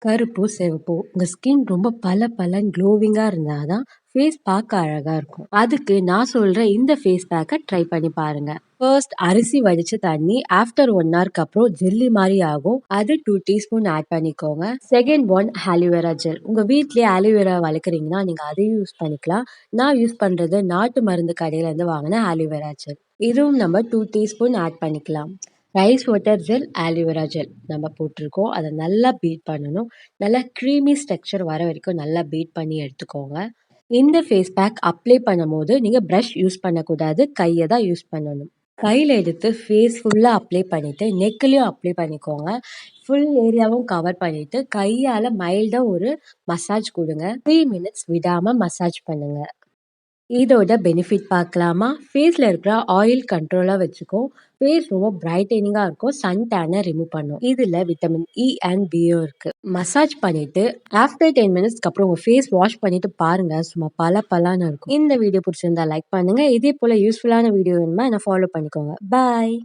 கருப்பு, சிவப்பு உங்க ஸ்கின் ரொம்ப பளபளன்னு க்ளோவிங்கா இருந்தா தான் ஃபேஸ் பார்க்க அழகா இருக்கும். அதுக்கு நான் சொல்ற இந்த ஃபேஸ் பேக்க ட்ரை பண்ணி பாருங்க. ஃபர்ஸ்ட் அரிசி வடிச்ச தண்ணி ஆஃப்டர் 1 ஹவர்க்கு அப்புறம் ஜெல்லி மாரி ஆகும். அது 2 டீஸ்பூன் ஆட் பண்ணிக்கோங்க. Second one aloe vera gel. உங்க வீட்லயே ஆலோவேரா வளர்க்குறீங்கன்னா நீங்க அதையும் யூஸ் பண்ணிக்கலாம். நான் யூஸ் பண்றது நாட்டு மருந்து கடையில இருந்து வாங்கின ஆலோவேரா ஜெல். இதுவும் நம்ம 2 டீஸ்பூன் ஆட் பண்ணிக்கலாம். Rice water gel, aloe vera gel நம்ம போட்டிருக்கோம். அதை நல்லா பீட் பண்ணணும். நல்லா க்ரீமி ஸ்ட்ரக்சர் வர வரைக்கும் நல்லா பீட் பண்ணி எடுத்துக்கோங்க. இந்த ஃபேஸ் பேக் அப்ளை பண்ணும்போது நீங்க ப்ரஷ் யூஸ் பண்ணக்கூடாது. கையை தான் யூஸ் பண்ணணும். கையில் எடுத்து ஃபேஸ் ஃபுல்லாக அப்ளை பண்ணிவிட்டு நெக்லையும் அப்ளை பண்ணிக்கோங்க. ஃபுல் ஏரியாவும் கவர் பண்ணிவிட்டு கையால் மைல்டாக ஒரு மசாஜ் கொடுங்க. 3 மினிட்ஸ் விடாமல் மசாஜ் பண்ணுங்க. இதோட பெனிஃபிட் பார்க்கலாமா? ஃபேஸில் இருக்கிற ஆயில் கண்ட்ரோலாக வச்சுக்கும். ஃபேஸ் ரொம்ப பிரைட்டனிங்காக இருக்கும். சன் டேனை ரிமூவ் பண்ணும். இதில் விட்டமின் இ அண்ட் பியும் இருக்குது. மசாஜ் பண்ணிவிட்டு ஆஃப்டர் 10 மினிட்ஸ்க்கு அப்புறம் உங்கள் ஃபேஸ் வாஷ் பண்ணிவிட்டு பாருங்கள். சும்மா பலான்னு இருக்கும். இந்த வீடியோ பிடிச்சிருந்தா லைக் பண்ணுங்கள். இதே போல் யூஸ்ஃபுல்லான வீடியோ வேணுமா என்னை ஃபாலோ பண்ணிக்கோங்க. பாய்.